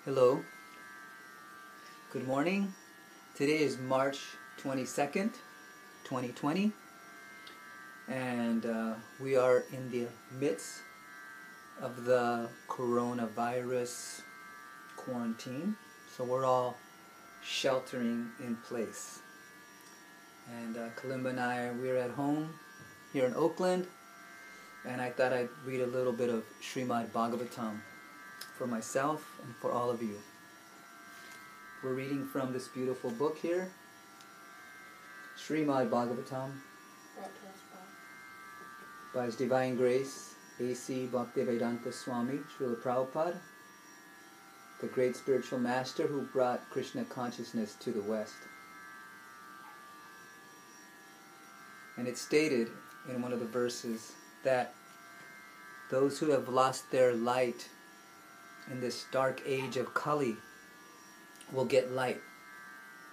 Hello, good morning. Today is March 22nd, 2020, and we are in the midst of the coronavirus quarantine, so we're all sheltering in place. And Kalimba and I, we're at home here in Oakland, and I thought I'd read a little bit of Srimad Bhagavatam for myself and for all of you. We're reading from this beautiful book here, Srimad Bhagavatam, by His Divine Grace, A.C. Bhaktivedanta Swami, Srila Prabhupada, the great spiritual master who brought Krishna consciousness to the West. And it's stated in one of the verses that those who have lost their light in this dark age of Kali will get light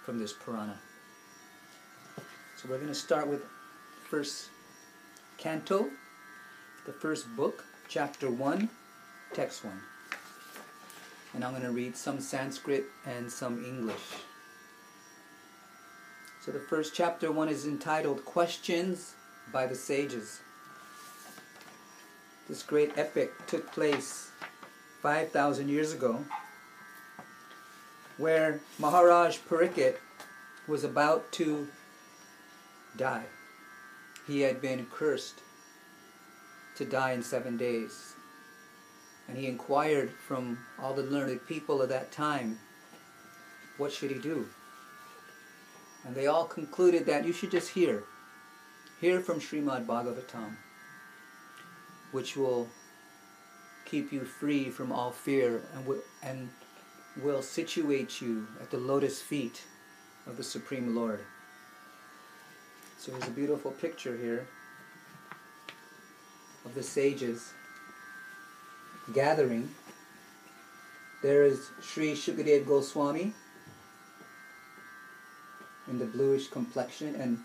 from this Purana. So we're going to start with first canto, the first book, chapter 1, text 1. And I'm going to read some Sanskrit and some English. So the first chapter 1 is entitled Questions by the Sages. This great epic took place 5,000 years ago, where Maharaj Parikshit was about to die. He had been cursed to die in 7 days. And he inquired from all the learned people of that time, what should he do? And they all concluded that you should just hear from Srimad Bhagavatam, which will keep you free from all fear and will situate you at the lotus feet of the Supreme Lord. So there's a beautiful picture here of the sages gathering. There is Sri Shukadev Goswami in the bluish complexion, and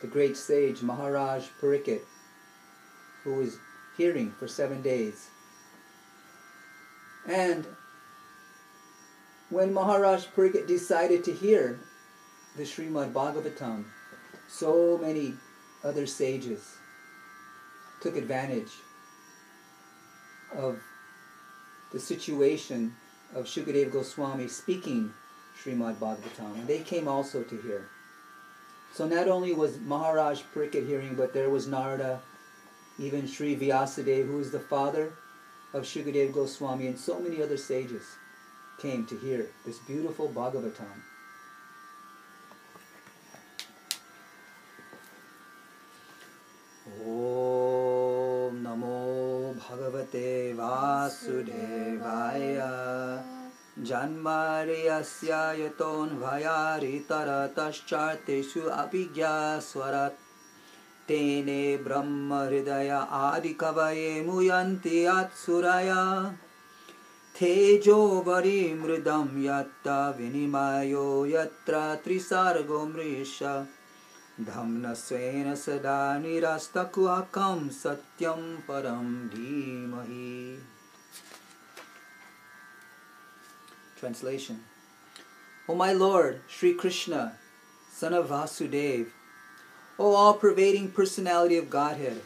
the great sage Maharaj Parikshit, who was hearing for 7 days. And when Maharaj Parikshit decided to hear the Srimad Bhagavatam, so many other sages took advantage of the situation of Shukadev Goswami speaking Srimad Bhagavatam, and they came also to hear. So not only was Maharaj Parikshit hearing, but there was Narada, even Sri Vyasadeva, who is the father of Shukadev Goswami, and so many other sages came to hear this beautiful Bhagavatam. Om Namo Bhagavate Vasudevaya Janmariyasya Yaton Vayari Tarataschatesu Abhigya Swarat Tene Brahma Hridaya Adi Kavaye Muyanti Atsuraya Tejo Vari Mridam Yatta Vinimayo Yatra Trisargo Mrisha Dhamna Svena Sada Nirastakuakam Satyam Param Dhimahi. Translation. O my Lord, Sri Krishna, son of Vasudeva, O all-pervading personality of Godhead,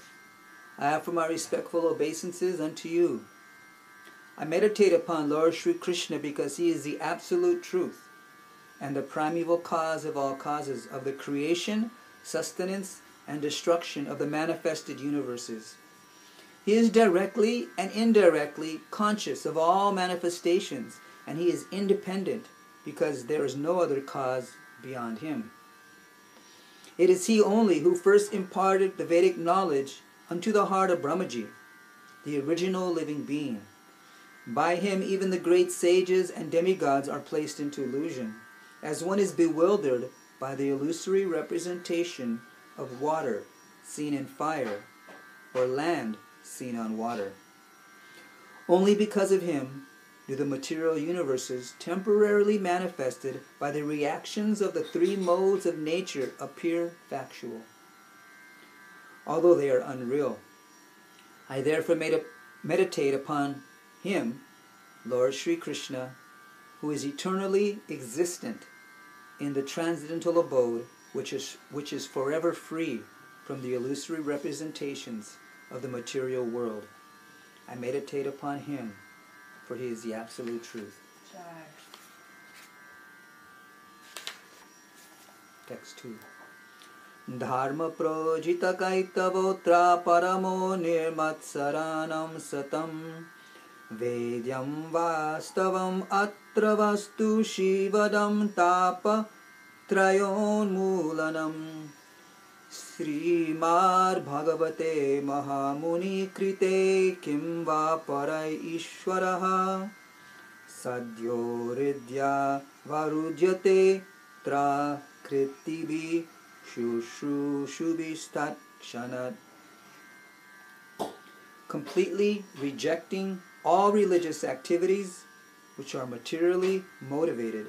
I offer my respectful obeisances unto you. I meditate upon Lord Sri Krishna because he is the absolute truth and the primeval cause of all causes of the creation, sustenance, and destruction of the manifested universes. He is directly and indirectly conscious of all manifestations, and he is independent because there is no other cause beyond him. It is he only who first imparted the Vedic knowledge unto the heart of Brahmaji, the original living being. By him even the great sages and demigods are placed into illusion, as one is bewildered by the illusory representation of water seen in fire, or land seen on water. Only because of him do the material universes temporarily manifested by the reactions of the three modes of nature appear factual, although they are unreal. I therefore meditate upon him, Lord Sri Krishna, who is eternally existent in the transcendental abode, which is forever free from the illusory representations of the material world. I meditate upon him, for he is the absolute truth. Text 2. Dharma projita kaitavotra paramo nirmatsaranam satam vedyam vastavam atra vastu shivadam tapa trayon mulanam Srimad Bhagavate Mahamuni Krite Kim va parai ishvaraha sadyo ridya varujyate tra kritibi shushrushuvistat kshanat. Completely rejecting all religious activities which are materially motivated,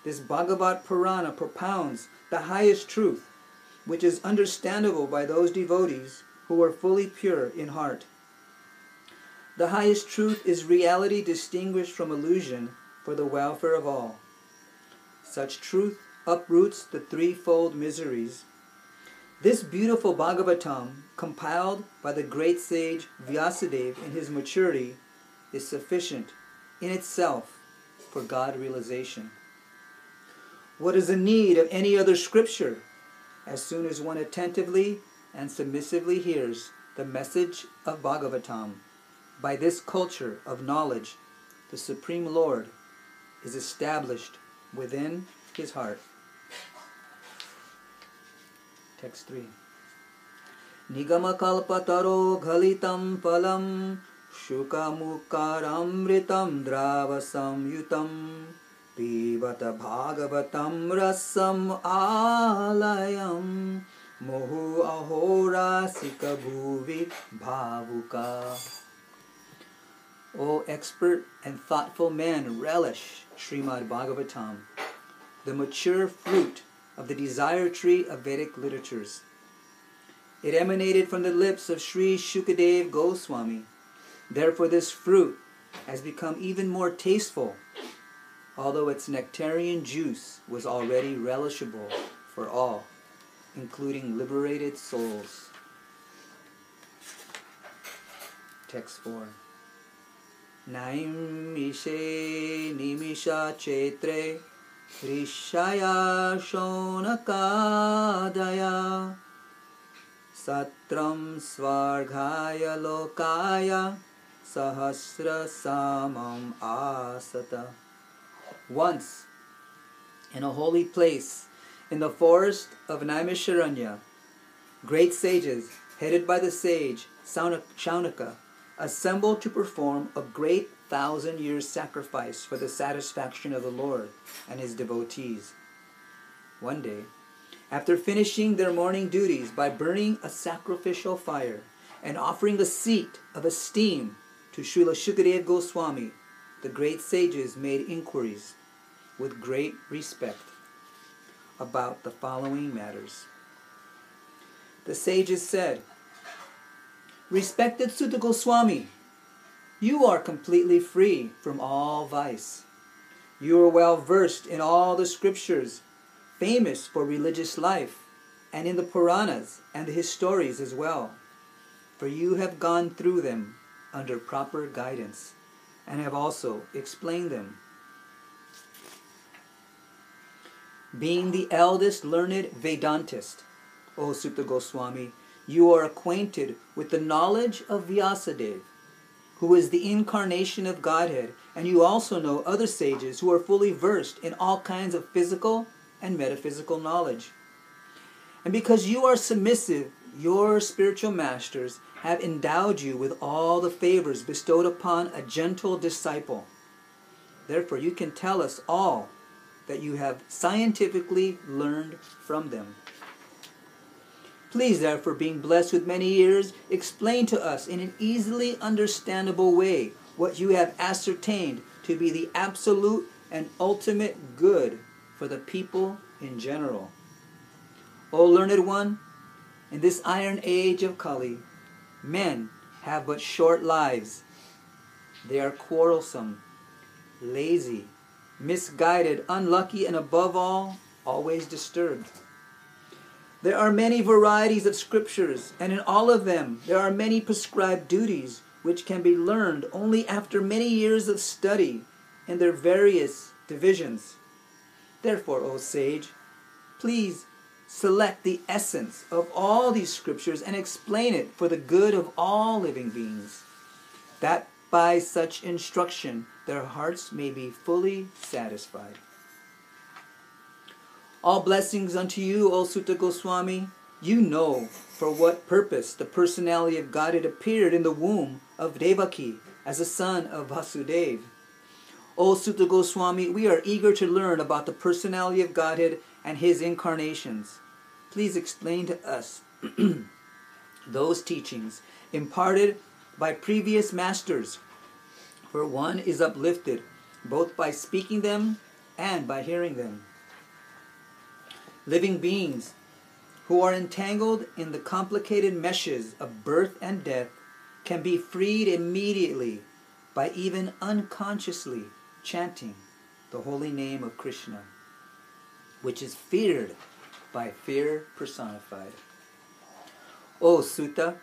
this Bhagavat Purana propounds the highest truth, which is understandable by those devotees who are fully pure in heart. The highest truth is reality distinguished from illusion for the welfare of all. Such truth uproots the threefold miseries. This beautiful Bhagavatam, compiled by the great sage Vyasadeva in his maturity, is sufficient in itself for God realization. What is the need of any other scripture? As soon as one attentively and submissively hears the message of Bhagavatam, by this culture of knowledge, the Supreme Lord is established within his heart. Text 3. Nigama kalpataro ghalitam palam shukamukaramritam dravasam yutam Pivata Bhagavatam rasam alayam mohu ahorasika bhuvi bhavuka. O expert and thoughtful men, relish Srimad Bhagavatam, the mature fruit of the desire tree of Vedic literatures. It emanated from the lips of Sri Shukadev Goswami. Therefore this fruit has become even more tasteful, although its nectarian juice was already relishable for all, including liberated souls. Text 4. Naim ishe nimisha chetre rishaya shonakadaya satram svarghaya lokaya sahasra samam asata. Once, in a holy place, in the forest of Naimisharanya, great sages, headed by the sage Shaunaka, assembled to perform a great 1,000-year sacrifice for the satisfaction of the Lord and his devotees. One day, after finishing their morning duties by burning a sacrificial fire and offering a seat of esteem to Srila Shukadev Goswami, the great sages made inquiries with great respect about the following matters. The sages said, Respected Sutta Goswami, you are completely free from all vice. You are well versed in all the scriptures, famous for religious life, and in the Puranas and the histories as well, for you have gone through them under proper guidance, and have also explained them. Being the eldest learned Vedantist, O Sutta Goswami, you are acquainted with the knowledge of Vyasadeva, who is the incarnation of Godhead, and you also know other sages who are fully versed in all kinds of physical and metaphysical knowledge. And because you are submissive, your spiritual masters have endowed you with all the favors bestowed upon a gentle disciple. Therefore, you can tell us all that you have scientifically learned from them. Please, therefore, being blessed with many ears, explain to us in an easily understandable way what you have ascertained to be the absolute and ultimate good for the people in general. O learned one, in this iron age of Kali, men have but short lives. They are quarrelsome, lazy, misguided, unlucky, and above all, always disturbed. There are many varieties of scriptures, and in all of them there are many prescribed duties which can be learned only after many years of study in their various divisions. Therefore, O sage, please select the essence of all these scriptures and explain it for the good of all living beings, that by such instruction their hearts may be fully satisfied. All blessings unto you, O Sutta Goswami. You know for what purpose the personality of Godhead appeared in the womb of Devaki as a son of Vasudeva. O Sutta Goswami, we are eager to learn about the personality of Godhead and his incarnations. Please explain to us those teachings imparted by previous masters, for one is uplifted both by speaking them and by hearing them. Living beings who are entangled in the complicated meshes of birth and death can be freed immediately by even unconsciously chanting the holy name of Krishna, which is feared by fear personified. O Sutta,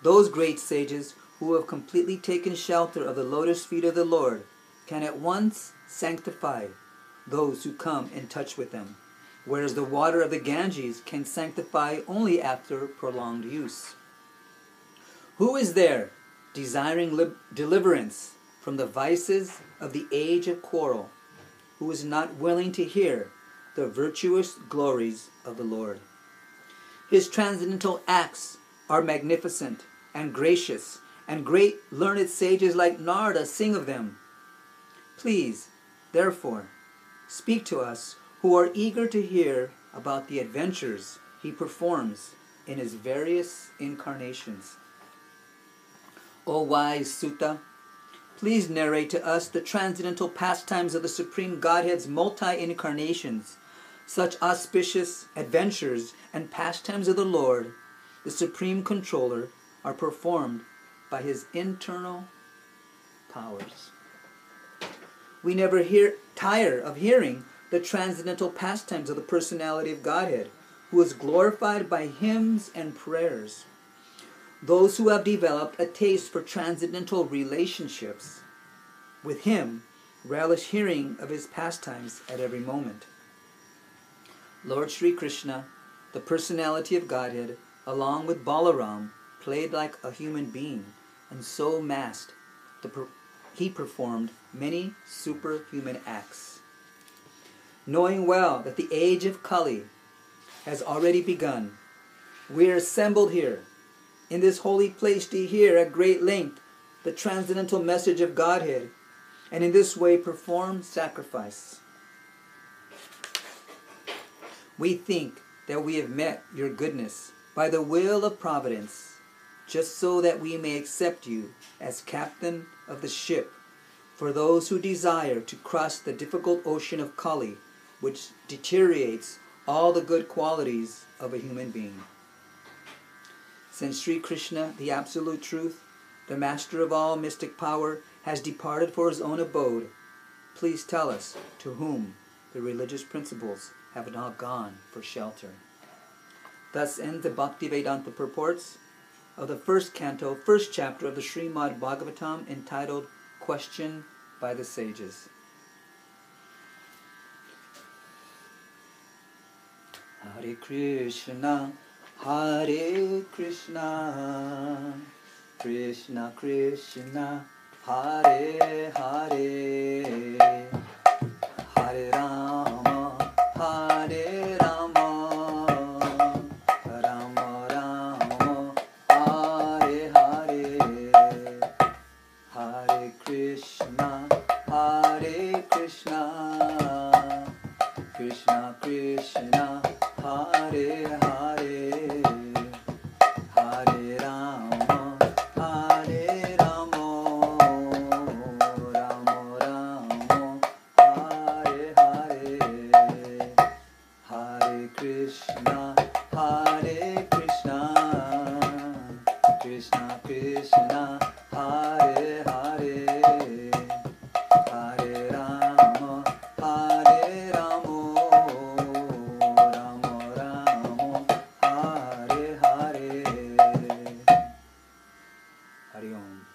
those great sages who have completely taken shelter of the lotus feet of the Lord can at once sanctify those who come in touch with them, whereas the water of the Ganges can sanctify only after prolonged use. Who is there desiring deliverance from the vices of the age of quarrel, who is not willing to hear the virtuous glories of the Lord? His transcendental acts are magnificent and gracious, and great learned sages like Narada sing of them. Please, therefore, speak to us who are eager to hear about the adventures he performs in his various incarnations. O wise Sutta, please narrate to us the transcendental pastimes of the Supreme Godhead's multi-incarnations. Such auspicious adventures and pastimes of the Lord, the Supreme Controller, are performed by his internal powers. We never tire of hearing the transcendental pastimes of the personality of Godhead, who is glorified by hymns and prayers. Those who have developed a taste for transcendental relationships with him relish hearing of his pastimes at every moment. Lord Sri Krishna, the personality of Godhead, along with Balaram, played like a human being, and so masked, he performed many superhuman acts. Knowing well that the age of Kali has already begun, we are assembled here, in this holy place, to hear at great length the transcendental message of Godhead, and in this way perform sacrifice. We think that we have met your goodness by the will of providence, just so that we may accept you as captain of the ship for those who desire to cross the difficult ocean of Kali, which deteriorates all the good qualities of a human being. Since Sri Krishna, the Absolute Truth, the Master of all mystic power, has departed for his own abode, please tell us to whom the religious principles have now gone for shelter. Thus end the Bhaktivedanta purports of the first canto, first chapter of the Srimad Bhagavatam, entitled Question by the Sages. Hare Krishna, Hare Krishna, Krishna Krishna, Hare Hare, Hare Rama, Hare Rama, Rama Rama, Hare Hare, Hare Krishna, Hare Krishna, Krishna Krishna, Hare Hare, Hare Rama, Hare Rama, Rama Rama, Hari Om.